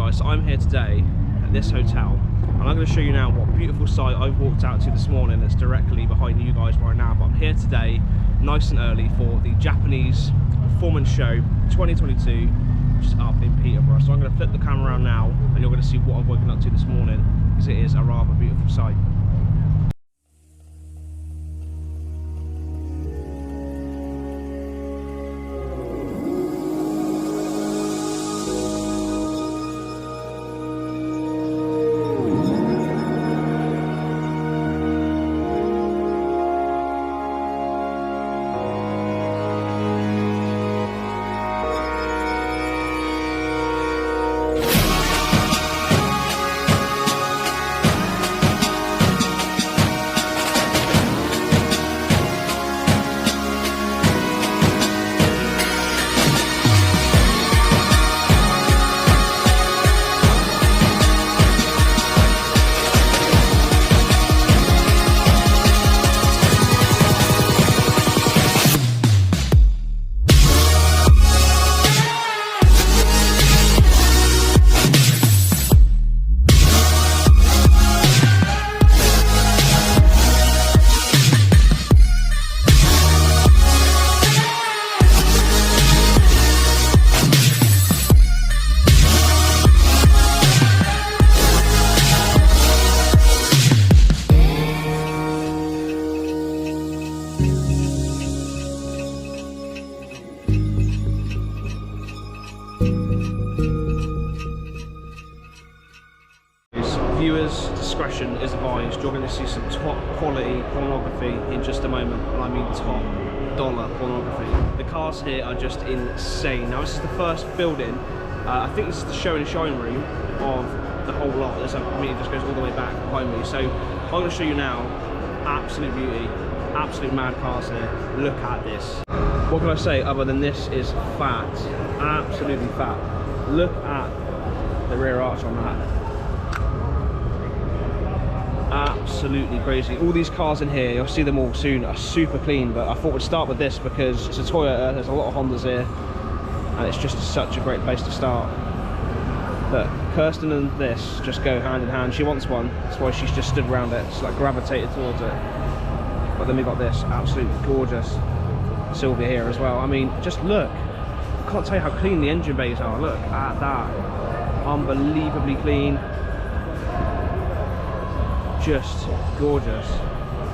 guys, so I'm here today at this hotel, and I'm going to show you now what beautiful site I've walked out to this morning that's directly behind you guys right now. But I'm here today, nice and early, for the Japanese Performance Show 2022, which is up in Peterborough. So I'm going to flip the camera around now, and you're going to see what I've woken up to this morning, because it is a rather beautiful sight. Viewers' discretion is advised. You're going to see some top quality pornography in just a moment, and I mean top dollar pornography. The cars here are just insane. Now this is the first building, I think this is the show and shine room of the whole lot. There's it just goes all the way back behind me. So I'm going to show you now, absolute beauty, absolute mad cars here. Look at this. What can I say other than this is fat, absolutely fat. Look at the rear arch on that. Absolutely crazy. All these cars in here, you'll see them all soon, are super clean, but I thought we'd start with this because it's a Toyota. There's a lot of Hondas here, and it's just such a great place to start. But Kirsten and this just go hand in hand. She wants one, that's why she's just stood around it. She's like gravitated towards it. But then we got this absolutely gorgeous Silvia here as well. I mean, just look. I can't tell you how clean the engine bays are. Look at that. Unbelievably clean. Just gorgeous.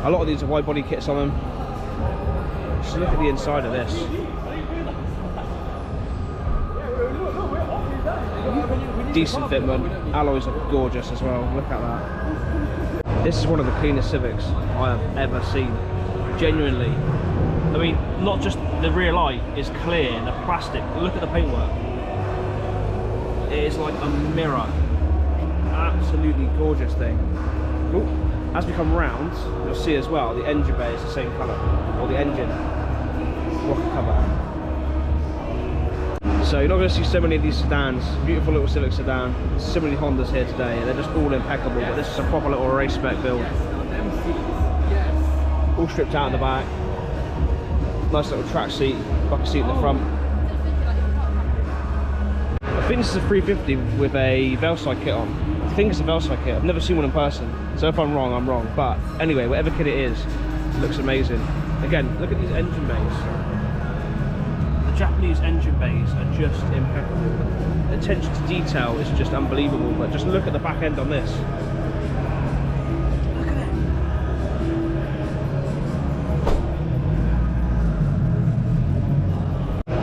A lot of these are wide body kits on them. Just look at the inside of this. Decent fitment. Alloys are gorgeous as well. Look at that. This is one of the cleanest Civics I have ever seen. Genuinely. I mean, not just the rear light is clear, the plastic. Look at the paintwork. It is like a mirror. Absolutely gorgeous thing. Ooh. As we come round, you'll see as well the engine bay is the same colour, or the engine rocket cover. So you're not going to see so many of these sedans, beautiful little Civic sedan, so many Hondas here today. They're just all impeccable, but this is a proper little race spec build. All stripped out in the back, nice little track seat, bucket seat in the front. I think this is a 350 with a Velside kit on. I think it's a Velside kit. I've never seen one in person, so if I'm wrong, I'm wrong. But anyway, whatever kit it is, it looks amazing. Again, look at these engine bays. The Japanese engine bays are just impeccable. The attention to detail is just unbelievable. But just look at the back end on this. Look at it.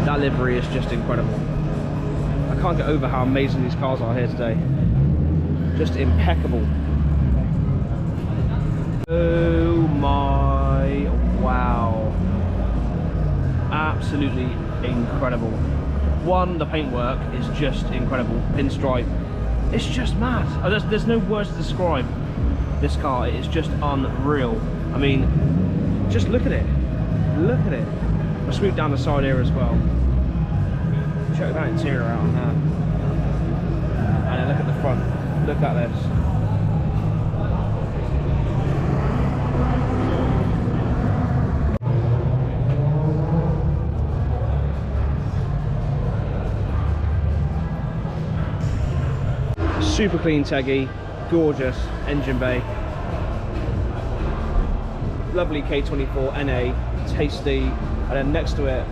That livery is just incredible. I can't get over how amazing these cars are here today. Just impeccable. Oh my, wow. Absolutely incredible. One, the paintwork is just incredible. Pinstripe. It's just mad. There's no words to describe this car. It is just unreal. I mean, just look at it. Look at it. I'll sweep down the side here as well. Check that interior out on that. And then look at the front. Look at this. Super clean Teggy, gorgeous engine bay. Lovely K24 NA, tasty, and then next to it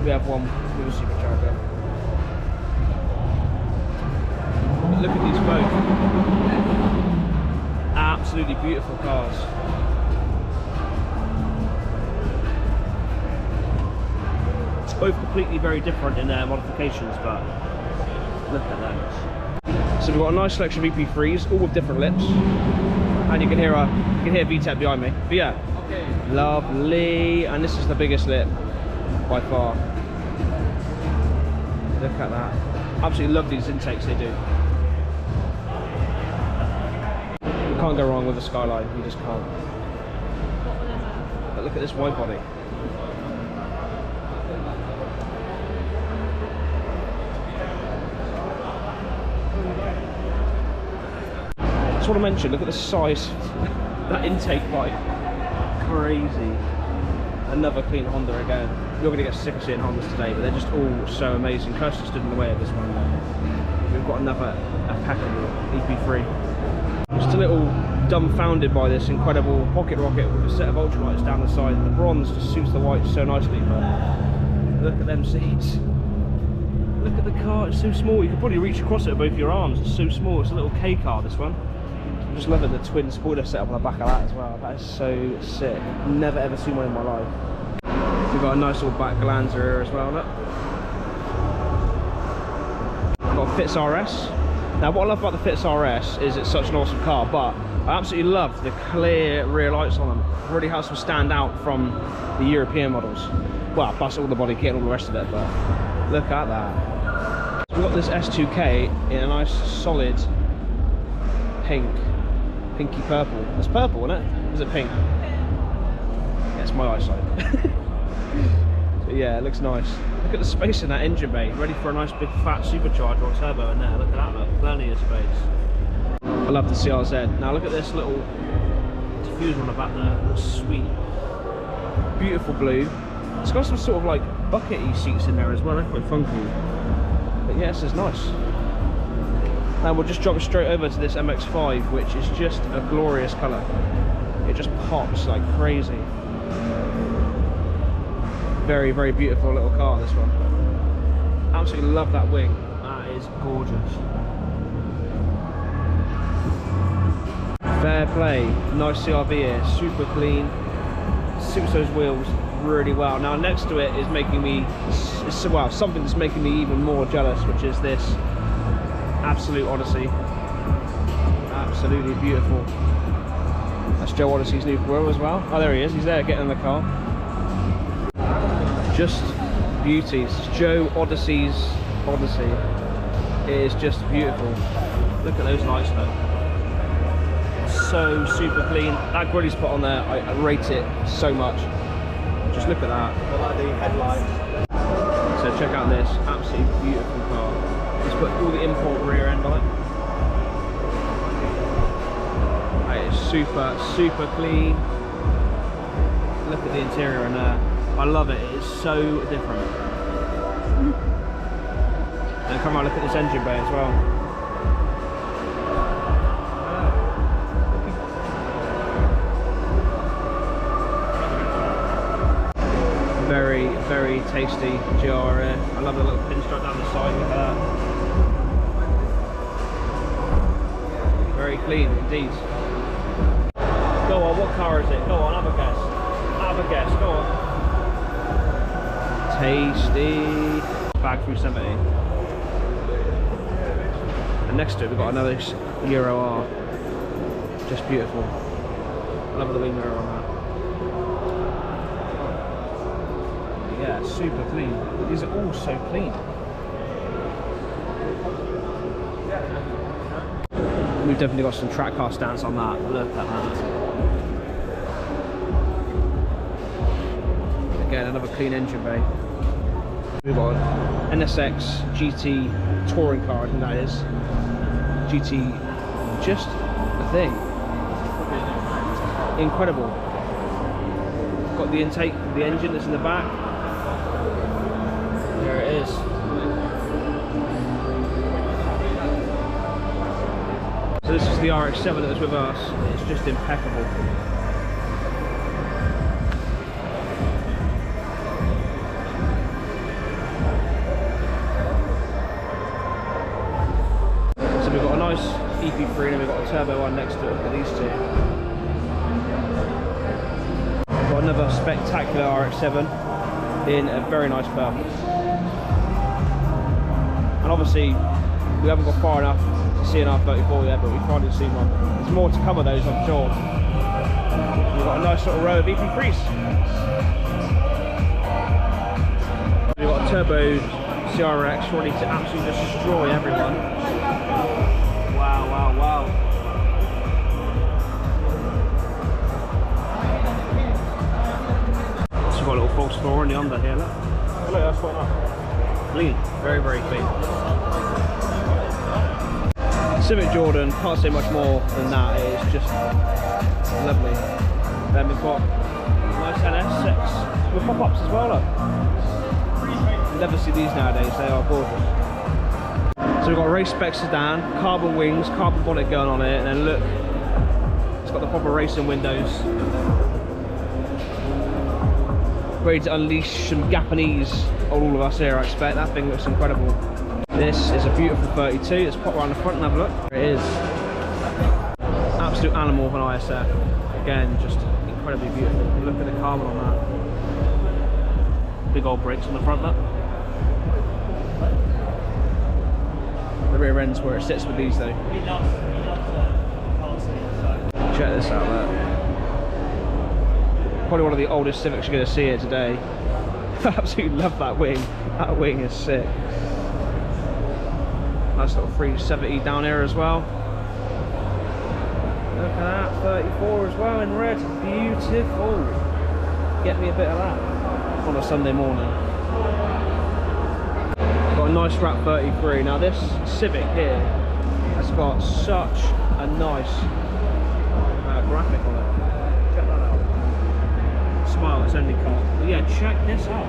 we have one with a supercharger. But look at these both, absolutely beautiful cars. It's both completely very different in their modifications, but look at that. So we've got a nice selection of EP3s, all with different lips. And you can hear VTEC behind me. But yeah, okay. Lovely. And this is the biggest lip by far. Look at that. Absolutely love these intakes they do. You can't go wrong with the Skyline, you just can't. But look at this wide body. I just want to mention, look at the size that intake pipe. Crazy. Another clean Honda again. You're going to get sick of seeing Hondas today, but they're just all so amazing. Cursor stood in the way of this one. We've got another impeccable EP3. I'm just a little dumbfounded by this incredible pocket rocket with a set of ultralights down the side. The bronze just suits the white so nicely, but look at them seats. Look at the car, it's so small. You could probably reach across it with both your arms. It's so small. It's a little K car, this one. I'm just loving the twin spoiler setup on the back of that as well. That is so sick. Never ever seen one in my life. We've got a nice little back glanzer here as well, look. We've got a Fitz RS. Now what I love about the Fitz RS is it's such an awesome car, but I absolutely love the clear rear lights on them. It really helps them stand out from the European models. Well, plus all the body kit and all the rest of it, but look at that. So we've got this S2K in a nice solid pink, pinky purple. It's purple, isn't it? Is it pink? Yeah, it's my eyesight. So yeah, it looks nice. Look at the space in that engine bay, ready for a nice big fat supercharger or turbo in there. Look at that, look, plenty of space. I love the CRZ. Now look at this little diffuser on the back there, sweet. Beautiful blue. It's got some sort of like buckety seats in there as well, they're quite funky. But yeah, this is nice. Now we'll just jump straight over to this MX-5, which is just a glorious colour. It just pops like crazy. Very, very beautiful little car, this one. Absolutely love that wing. That is gorgeous. Fair play. Nice CRV here, super clean. Suits those wheels really well. Now next to it is making me, well, something that's making me even more jealous, which is this absolute Odyssey. Absolutely beautiful. That's Joe Odyssey's new grill as well. Oh, there he is. He's there getting in the car. Just beauties. Joe Odyssey's Odyssey. It is just beautiful. Look at those lights though. So super clean. That grill he's put on there, I rate it so much. Just look at that. I like the headlights. So check out this absolutely beautiful car. He's put all the import rear end on it. It is super, super clean. Look at the interior in there. I love it. It is so different. And come on, look at this engine bay as well. Very, very tasty GR here. I love the little pinstripe down the side, look at that. Very clean indeed. Go on, what car is it? Go on, have a guess. Have a guess, go on. Tasty. Bag 370. And next to it we've got another Euro R. Just beautiful. I love the wing mirror on that. Yeah, super clean. These are all so clean. We've definitely got some track car stance on that. Look at that. Again, another clean engine bay. We've got NSX GT touring car, I think that is. GT, just a thing. Incredible. Got the intake, the engine that's in the back. There it is. the RX-7 that was with us. It's just impeccable. So we've got a nice EP3 and we've got a turbo one next to it for these two. We've got another spectacular RX-7 in a very nice car. And obviously we haven't got far enough to see an R34 yet, but we've finally seen one. There's more to come of those, I'm sure. We've got a nice little row of EP3s. We've got a turbo CRX ready to absolutely destroy everyone. Wow, wow, wow. So we've got a little false floor on the under here, look. Oh, look, that's quite nice. Clean, very, very clean. Civic Jordan, can't say much more than that, it's just lovely. Then we've got a nice NS6 with pop-ups as well, look. You never see these nowadays, they are gorgeous. So we've got a race spec sedan, carbon wings, carbon bonnet going on it, and then look, it's got the proper racing windows. Ready to unleash some Japanese on all of us here, I expect. That thing looks incredible. This is a beautiful 32. Let's pop around the front and have a look. There it is. Absolute animal of an ISF. Again, just incredibly beautiful. Look at the carbon on that. Big old brakes on the front, look. The rear end's where it sits with these though. Check this out, look. Probably one of the oldest Civics you're going to see here today. I absolutely love that wing. That wing is sick. Nice little 370 down here as well. Look at that, 34 as well in red. Beautiful. Get me a bit of that on a Sunday morning. Got a nice wrap 33. Now this Civic here has got such a nice graphic on it. Check that out. Smile, it's only car. But yeah, check this out.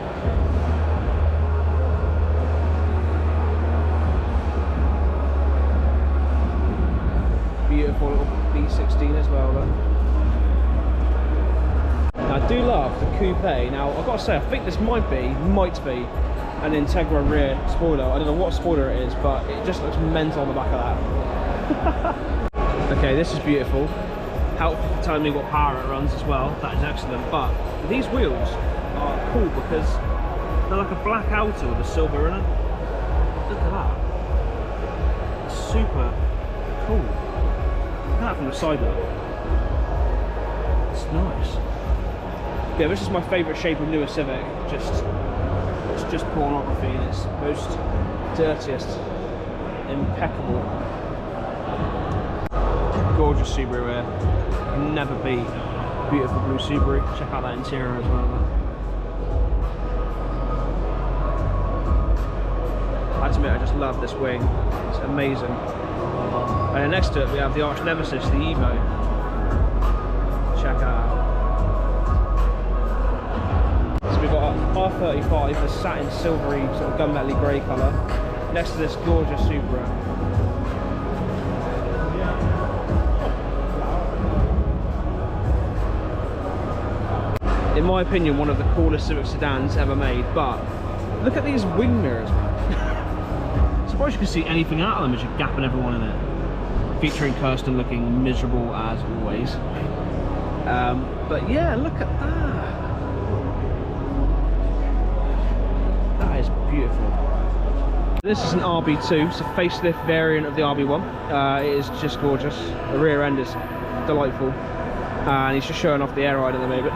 Beautiful little B16 as well, look. Now, I do love the coupe. Now I've got to say, I think this might be an Integra rear spoiler. I don't know what spoiler it is, but it just looks mental on the back of that. Okay, this is beautiful. Helpful for telling me what power it runs as well. That is excellent. But these wheels are cool because they're like a black outer with a silver in it. Look at that. It's super cool. Look at that from the side though. It's nice. Yeah, this is my favourite shape of newer Civic. It's just pornography in its most dirtiest, impeccable, gorgeous Subaru here. Can never beat beautiful blue Subaru. Check out that interior as well. I have to admit, I just love this wing. It's amazing. And then next to it we have the arch nemesis, the Evo. Check out. So we've got a R35, the satin silvery sort of gunmetal grey colour, next to this gorgeous Subaru. In my opinion, one of the coolest Civic sedans ever made, but look at these wing mirrors, man. I'm surprised you can see anything out of them as you're gapping everyone in it. Featuring Kirsten looking miserable as always. But yeah, look at that. That is beautiful. This is an RB2, it's a facelift variant of the RB1. It is just gorgeous. The rear end is delightful. And he's just showing off the air ride at the moment.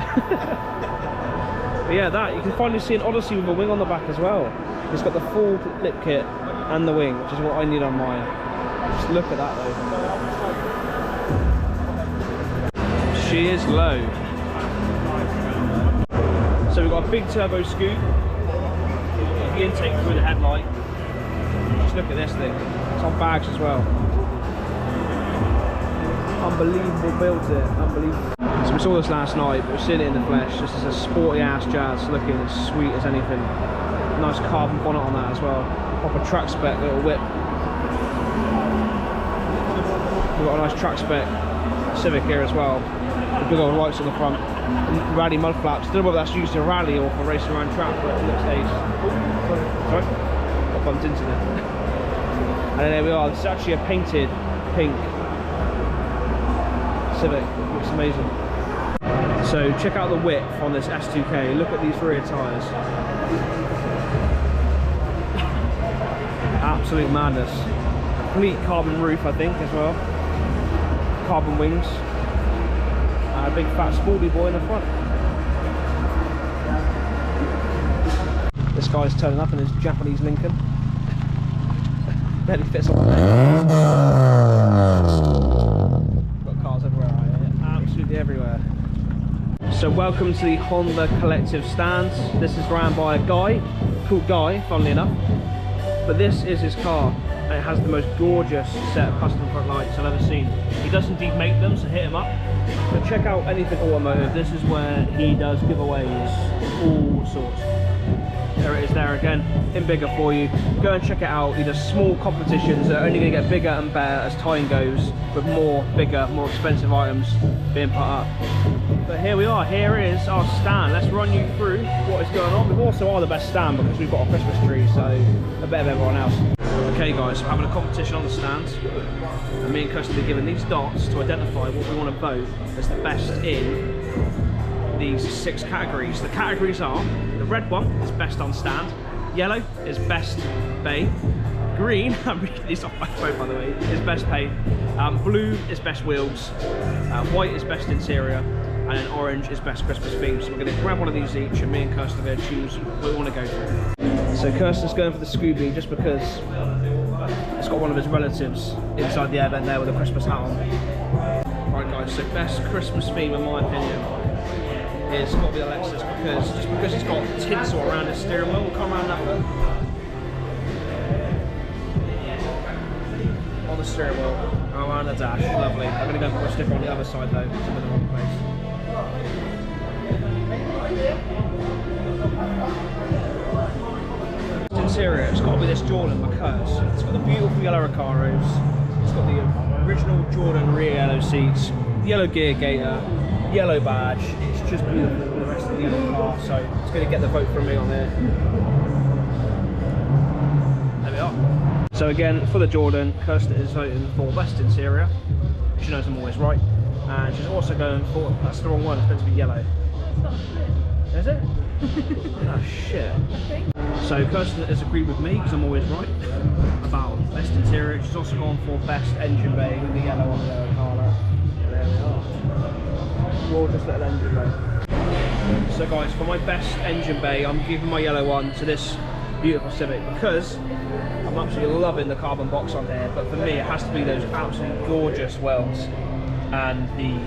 But yeah, that you can finally see an Odyssey with a wing on the back as well. It's got the full lip kit and the wing, which is what I need on mine. Just look at that though. She is low. So we've got a big turbo scoop, the intake through the headlight. Just look at this thing. It's on bags as well. Unbelievable build here, unbelievable. So we saw this last night, but we've seen it in the flesh. This is a sporty ass Jazz, looking as sweet as anything. Nice carbon bonnet on that as well. Proper track spec little whip. We've got a nice track spec Civic here as well. The big old lights on the front. And rally mud flaps. Don't know whether that's used to rally or for racing around track, but it looks ace. Sorry? I bumped into it. And then there we are. This is actually a painted pink Civic. It looks amazing. So check out the width on this S2K. Look at these rear tyres. Absolute madness. Complete carbon roof, I think, as well. Carbon wings. And a big fat sporty boy in the front. This guy's turning up in his Japanese Lincoln. Barely fits on the leg. Got cars everywhere out here. Absolutely everywhere. So welcome to the Honda Collective stands. This is ran by a guy, called Guy, funnily enough. But this is his car, and it has the most gorgeous set of custom front lights I've ever seen. He does indeed make them, so hit him up. But check out Anything Automotive. This is where he does giveaways, all sorts. There it is there again, in bigger for you. Go and check it out. He does small competitions that are only going to get bigger and better as time goes, with more, bigger, more expensive items being put up. But here we are, here is our stand. Let's run you through what is going on. We also are the best stand because we've got a Christmas tree, so a bit of everyone else. Okay guys, so we're having a competition on the stands. And me and Kirsty are given these dots to identify what we want to vote as the best in these 6 categories. The categories are, the red one is best on stand, yellow is best bay, green, I'm reading these off my phone by the way, is best paint, blue is best wheels, white is best interior, and then orange is best Christmas theme. So we're going to grab one of these each, and me and Kirsten are going to choose what we want to go for. So Kirsten's going for the Scooby just because it's got one of his relatives inside the airbend there with a Christmas hat on. Right guys, so best Christmas theme in my opinion is got to be the Lexus, because it's got tinsel around the steering wheel. We'll come around that way. On the steering wheel, around the dash, lovely. I'm going to go for a sticker on the other side though, it's in the wrong place. Interior, it's got to be this Jordan because it's got the beautiful yellow Recaros, it's got the original Jordan rear yellow seats, yellow gear gator, yellow badge. It's just beautiful with the rest of the yellow car, so it's going to get the vote from me on there. There we are. So again, for the Jordan, Kirsten is voting for best interior. She knows I'm always right. And she's also going for, that's the wrong one, it's meant to be yellow. Is it? Oh shit. So Kirsten has agreed with me, because I'm always right, about best interior. She's also gone for best engine bay with the yellow on the car. There we are. Gorgeous little engine bay. So guys, for my best engine bay, I'm giving my yellow one to this beautiful Civic because I'm absolutely loving the carbon box on here, but for me it has to be those absolutely gorgeous welds and the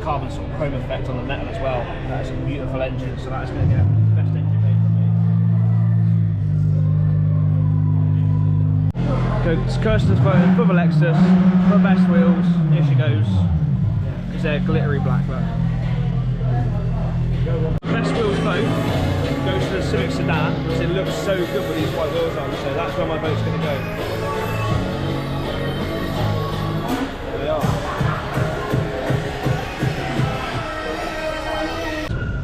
carbon sort of chrome effect on the metal as well. That's a beautiful engine, so that's going to get the best engine bay from me. So Kirsten's voting for the Lexus, for best wheels, here she goes. They're glittery black, look. Best wheels vote goes to the Civic Sedan because it looks so good with these white wheels on, so that's where my vote's going to go. There we are.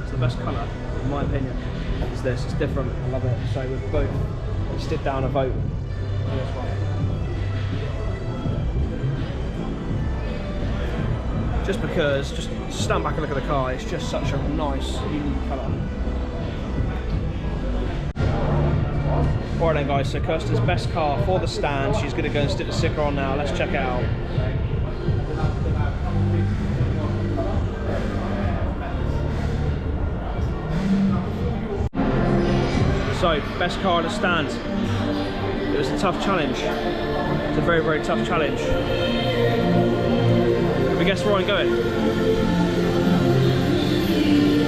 It's the best colour, in my opinion, is this. It's different, I love it. So with both, stick down a vote for this one. Just because, just stand back and look at the car, it's just such a nice, unique colour. Alright then guys, so Kirsten's best car for the stand, she's going to go and stick the sticker on now, let's check it out. So, best car on the stand. It was a tough challenge. It's a very, very tough challenge. Can we guess where I'm going?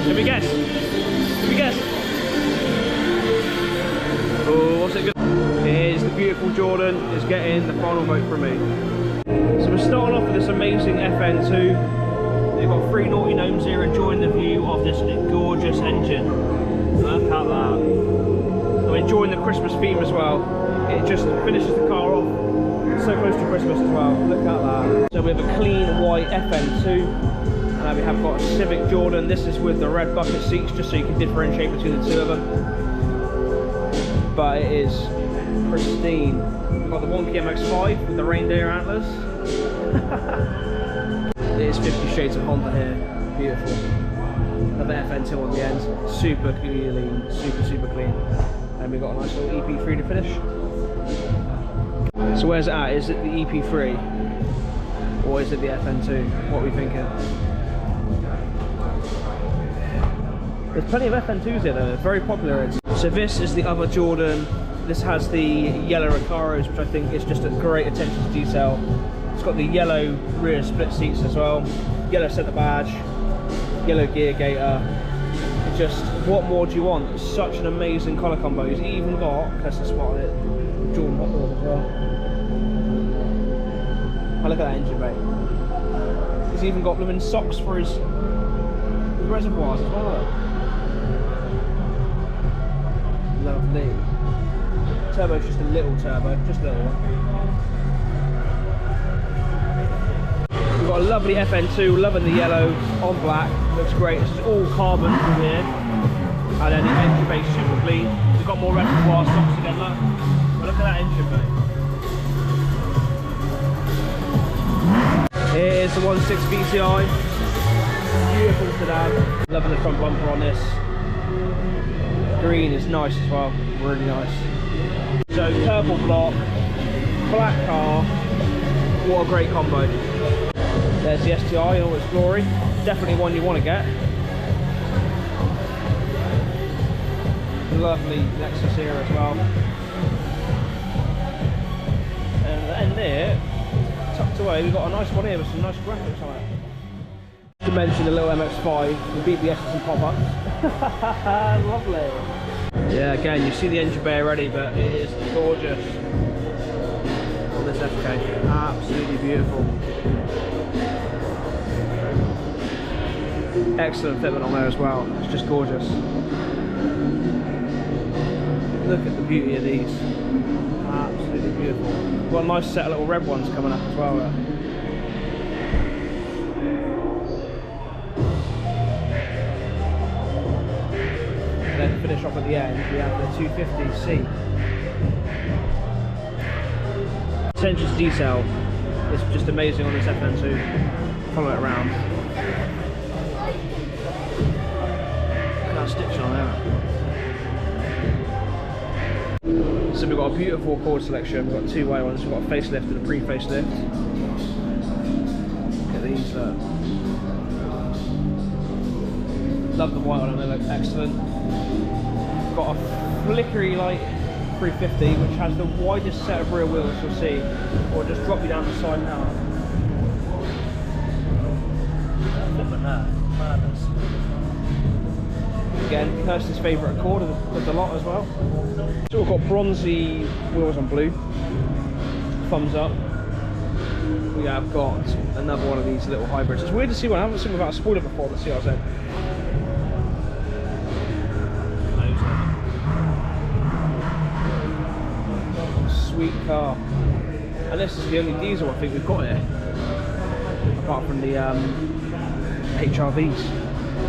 Can we guess? Can we guess? Oh, what's it good? It is the beautiful Jordan is getting the final vote from me. So we're starting off with this amazing FN2. They've got 3 naughty gnomes here enjoying the view of this gorgeous engine. Look at that. I'm enjoying the Christmas theme as well. it just finishes the car off. So close to Christmas as well. Look at that. So we have a clean white FN2, and we have got a Civic Jordan. This is with the red bucket seats, just so you can differentiate between the two of them. But it is pristine. We've got the Wonky MX-5 with the reindeer antlers. It is 50 Shades of Honda here. Beautiful. Another FN2 on the end. Super clean, super clean. And we've got a nice little EP3 to finish. So where's it at? Is it the EP3 or is it the FN2? What are we thinking? There's plenty of FN2s here though, they're very popular. So this is the other Jordan. This has the yellow Recaros, which I think is just a great attention to detail. It's got the yellow rear split seats as well, yellow centre badge, yellow gear gator. Just, what more do you want? It's such an amazing colour combo. He's even got, let's spot on it, Jordan hot rod as well. Oh, look at that engine bay. He's even got them in socks for his reservoirs as well. Lovely. Turbo's just a little turbo, just a little one. We've got a lovely FN2, loving the yellow on black, looks great. This is all carbon from here. And then the engine bay super clean. We've got more reservoir socks again, look. But look at that engine bay. Here is the 1.6 VTI. Beautiful sedan. Loving the front bumper on this. Green is nice as well, really nice. So purple block, black car, what a great combo. There's the STI in all its glory, definitely one you want to get. Lovely Lexus here as well. And at the end there, tucked away, we've got a nice one here with some nice graphics on it. To mention the little MX-5, the BBSs and pop-ups. Lovely. Yeah, again, you see the engine bay already, but it is gorgeous on this FK. Absolutely beautiful. Excellent fitment on there as well. It's just gorgeous. Look at the beauty of these. Absolutely beautiful. We've got a nice set of little red ones coming up as well there. Then to finish off at the end, we have the 250C. Attention to detail is just amazing on this FN2. Follow it around. Look at that stitching on there. So we've got a beautiful Accord selection. We've got two white ones. We've got a facelift and a pre-facelift. Look at these. Love the white on them. They look excellent. Got a flickery light 350 which has the widest set of rear wheels you'll see, or just drop you down the side now. Madness. Again, Kirsten's favourite Accord of the lot as well. So we've got bronzy wheels on blue, thumbs up. We have got another one of these little hybrids. It's weird to see one, I haven't seen without a spoiler before, the CRZ. Sweet car, and this is the only diesel I think we've got here, apart from the HRVs.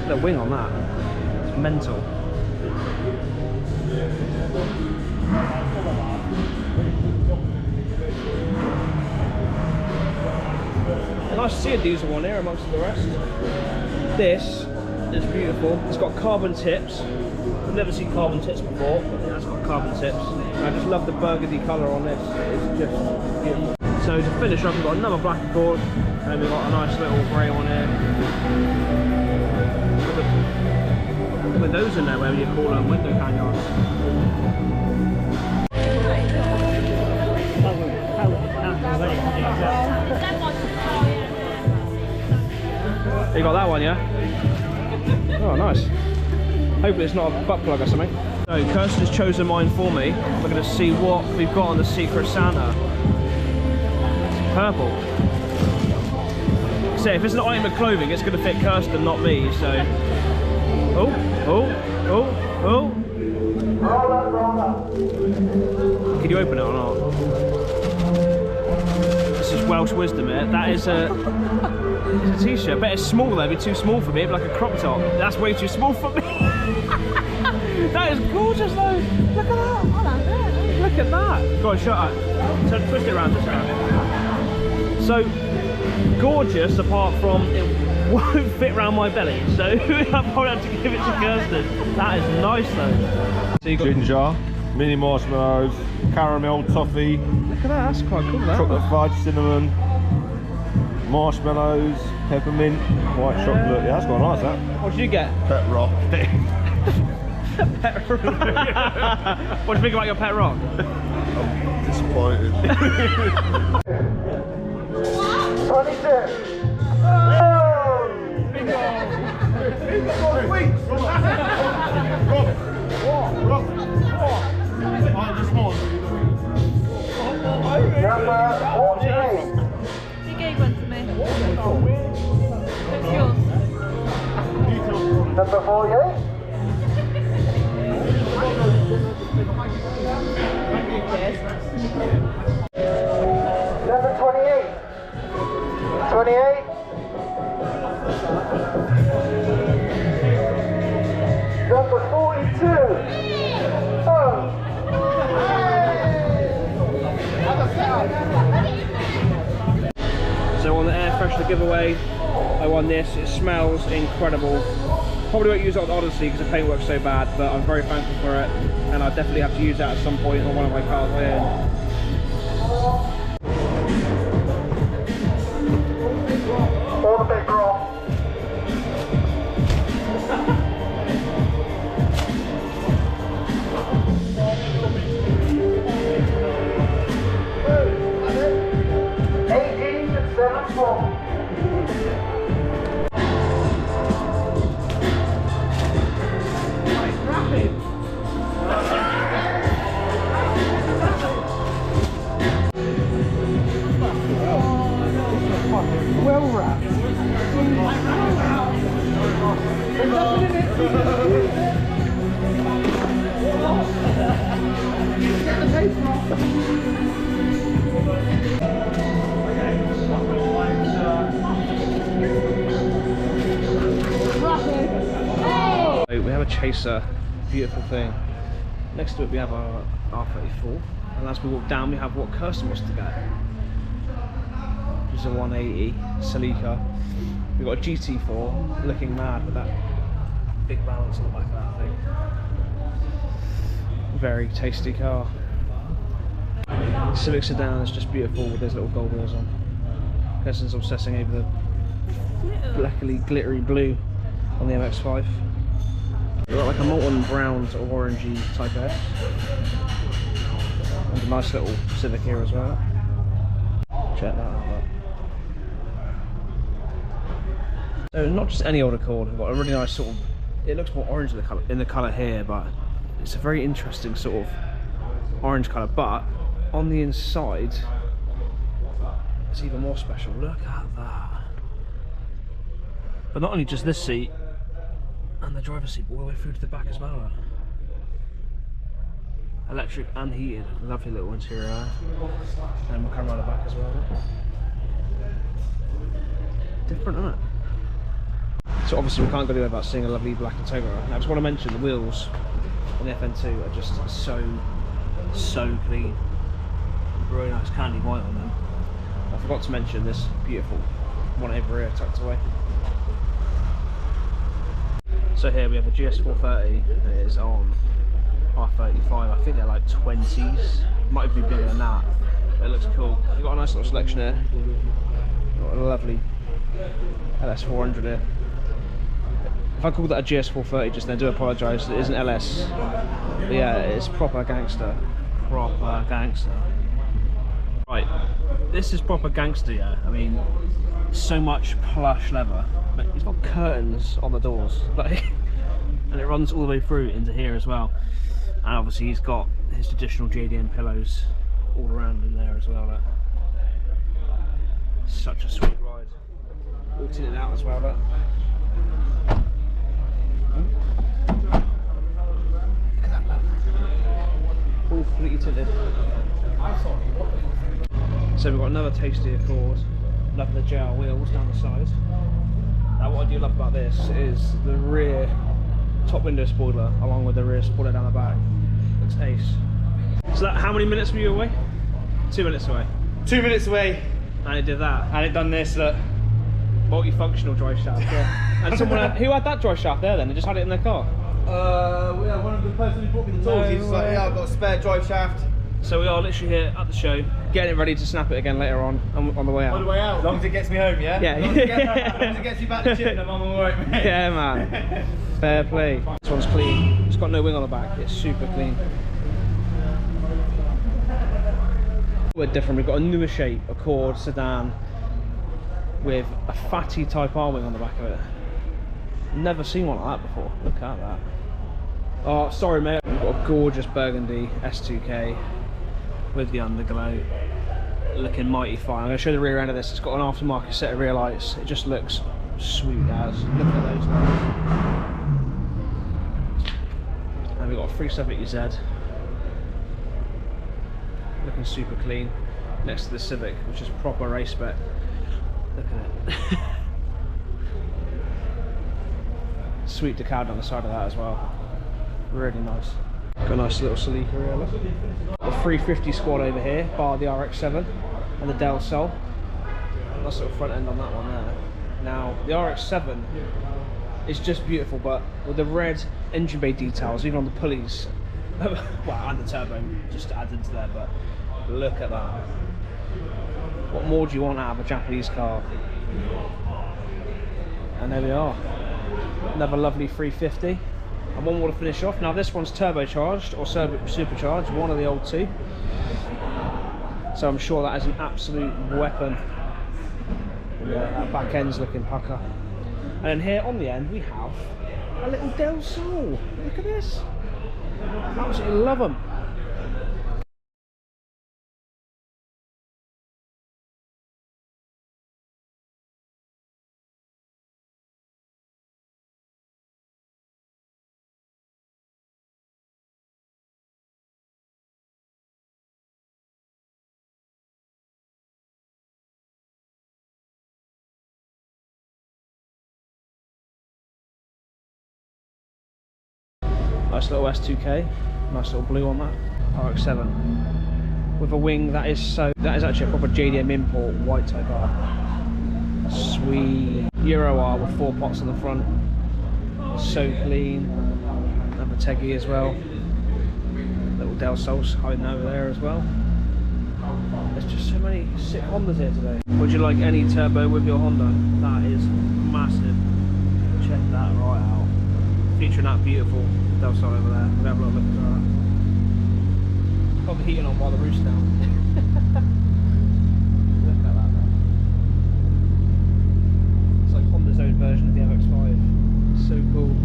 The wing on that, it's mental. And nice to see a diesel one here amongst the rest. This is beautiful. It's got carbon tips. I've never seen carbon tips before, but it has got carbon tips. And I just love the burgundy colour on this. It's just beautiful. So to finish off, we've got another black Accord, and we've got a nice little grey one here. With those in there, whatever you call them, window hangers. You got that one, yeah? Oh, nice. Hopefully it's not a butt plug or something. So Kirsten has chosen mine for me. We're going to see what we've got on the Secret Santa. It's purple. So if it's an item of clothing, it's going to fit Kirsten, not me. So, oh, Can you open it or not? This is Welsh wisdom, it. That is a t-shirt. Bet it's small though, it'd be too small for me, it'd be like a crop top. That's way too small for me. That is gorgeous though. Look at that. Look at that. Go on, shut up. So twist it around, So gorgeous, apart from it won't fit around my belly. So I probably have to give it to Kirsten. That is nice though. So you got ginger, mini marshmallows, caramel, toffee. Look at that, that's quite cool. That. Chocolate fudge, cinnamon, marshmallows, peppermint, white chocolate. Yeah, that's quite nice. That. What did you get? Pet rock. Pet rock. What do you think about your pet rock? I'm disappointed. 22. Bingo! Number 48. You gave one to me. It's yours. Number 48. Number 28. 28. Number 42. Oh. So on the air freshener giveaway, I won this. It smells incredible. Probably won't use it on Odyssey because the paintwork's so bad, but I'm very thankful for it, and I'll definitely have to use that at some point on one of my cars I own. All the big rock. Well wrapped. We have a chaser, beautiful thing. Next to it we have our R34, and as we walk down we have what Kirsten wants to get. Which is a 180 Celica. We've got a GT4, looking mad with that big balance on the back of that thing. Very tasty car. Civic sedan is just beautiful with those little gold wheels on. Kirsten's obsessing over the blackly glittery blue on the MX-5. We've got like a molten brown sort of orangey type S. And a nice little Civic here as well. Check that out. So not just any old Accord, we've got a really nice sort of, it looks more orange in the colour here, but it's a very interesting sort of orange colour, but on the inside it's even more special. Look at that. But not only just this seat and the driver's seat, but all the way through to the back as well. Look. Electric and heated, lovely little interior. And we'll come around the back as well. Look. Different, isn't it? So obviously we can't go without seeing a lovely black Integra. Now I just want to mention the wheels on the FN2 are just so clean. Really nice candy white on them. I forgot to mention this beautiful one over here tucked away. So here we have a GS430 that is on R35. I think they're like 20s. Might even be bigger than that. But it looks cool. You've got a nice little selection here. Got a lovely LS400 here. If I called that a GS430 just then, I do apologise, it isn't LS. But yeah, it's proper gangster. Proper gangster. Right, this is proper gangster, yeah. I mean, so much plush leather. But he's got curtains on the doors. Like, and it runs all the way through into here as well. And obviously he's got his traditional JDM pillows all around in there as well. Like. Such a sweet ride. All tinted out as well. Look. Look at that, love. completely tinted. So we've got another tasty Accord. Love the JR wheels down the side. Now what I do love about this is the rear top window spoiler along with the rear spoiler down the back. Looks ace. So that, how many minutes were you away? 2 minutes away. 2 minutes away. And it did that. And it done this, look. Multifunctional drive shaft. Yeah. And someone who had that drive shaft there then? They just had it in their car? Yeah, one of the person who brought me the tools, he's like, yeah, I've got a spare drive shaft. So we are literally here at the show, getting it ready to snap it again later on the way out. On the way out? As long as it gets me home, yeah? Yeah. As long as it gets you back to Chippenham, I'm alright, mate. Yeah, man. Fair play. This one's clean. It's got no wing on the back. It's super clean. We're different. We've got a newer shape, Accord sedan, with a fatty Type R wing on the back of it. Never seen one like that before. Look at that. Oh, sorry, mate. We've got a gorgeous burgundy S2K with the underglow, looking mighty fine. I'm going to show the rear end of this. It's got an aftermarket set of rear lights. It just looks sweet as. Look at those lights. And we've got a 370Z, looking super clean, next to the Civic, which is proper race spec. Look at it. Sweet decal on the side of that as well. Really nice. Got a nice little Celica rear look. The 350 squad over here, bar the RX-7 and the Del Sol. Nice little front end on that one there. Now the RX-7 is just beautiful, but with the red engine bay details, even on the pulleys, well, and the turbo just adds into there. But look at that. What more do you want out of a Japanese car? And there we are. Another lovely 350. And one more to finish off. Now this one's turbocharged or supercharged, one of the old two. So I'm sure that is an absolute weapon. Yeah, that back end's looking pucker. And then here on the end we have a little Del Sol. Look at this. Absolutely love them. Nice little S2K, nice little blue on that, RX-7 with a wing that is actually a proper JDM import white Type R. Sweet. Euro R with 4 pots on the front, so clean. Another Teggy as well. Little Del Sol's hiding over there as well. There's just so many sick Hondas here today. Would you like any turbo with your Honda? That is massive. Check that right out. Featuring that beautiful Del Sol over there. We'll have a little look at that. Got the heating on while the roof's down. Look at that. It's like Honda's own version of the MX-5. So cool.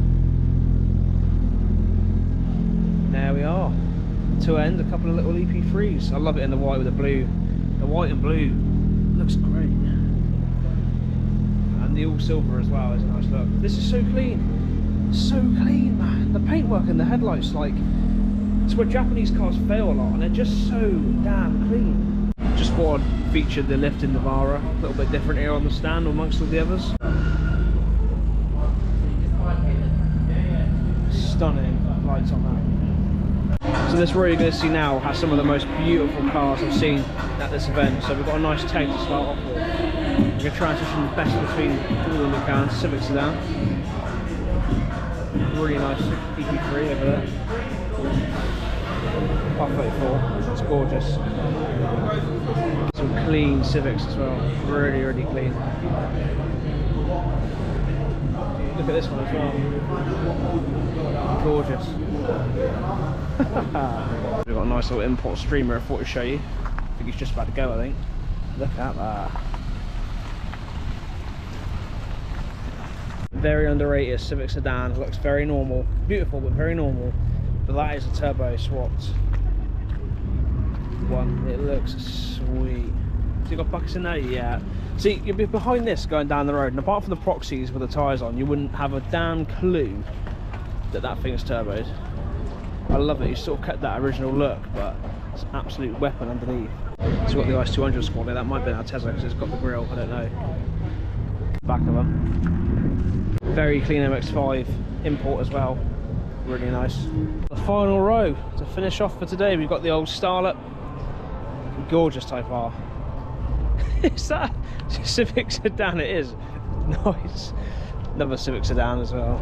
There we are. To end, a couple of little EP3s. I love it in the white with the blue. The white and blue looks great. And the all silver as well is a nice look. This is so clean. So clean, man. The paintwork and the headlights, like, it's where Japanese cars fail a lot, and they're just so damn clean. Just thought I'd feature the lift in Navara, a little bit different here on the stand amongst all the others. Stunning lights on that. So this row you're going to see now has some of the most beautiful cars I've seen at this event. So we've got a nice tag to start off with. We're going to transition the best between all of the cars. Civic sedan. Really nice EP3 over there. R34, it's gorgeous. Some clean Civics as well, really, really clean. Look at this one as well. Gorgeous. We've got a nice little import streamer I thought to show you. I think it's just about to go, I think. Look at that. Very underrated Civic sedan, looks very normal, beautiful but very normal, but that is a turbo swapped one. It looks sweet. So you got buckets in there? Yeah. See, you'd be behind this going down the road, and apart from the proxies with the tyres on, you wouldn't have a damn clue that that thing's turboed. I love it. You sort of kept that original look, but It's an absolute weapon underneath. It's got the ICE 200 squad there. That might be our Tesla because it's got the grille. I don't know. Back of them. Very clean MX-5 import as well. Really nice. The final row to finish off for today. We've got the old Starlet. Gorgeous Type R. Is that a Civic sedan? It is. Nice. Another Civic sedan as well.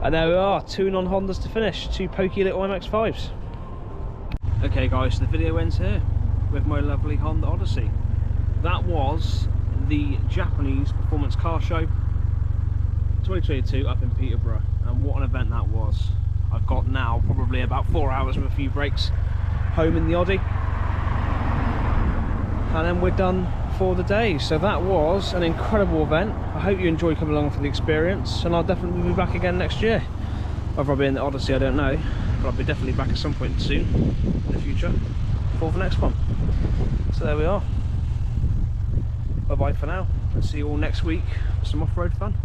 And there we are, 2 non-Hondas to finish. 2 pokey little MX-5s. Okay guys, so the video ends here with my lovely Honda Odyssey. That was the Japanese Performance Car Show 2022 up in Peterborough, and what an event that was. I've got now probably about 4 hours with a few breaks home in the Audi, and then we're done for the day. So that was an incredible event. I hope you enjoyed coming along for the experience, and I'll definitely be back again next year. Whether I'll be in the Odyssey, I don't know, but I'll be definitely back at some point soon in the future for the next one. So there we are. Bye bye for now, and see you all next week for some off-road fun.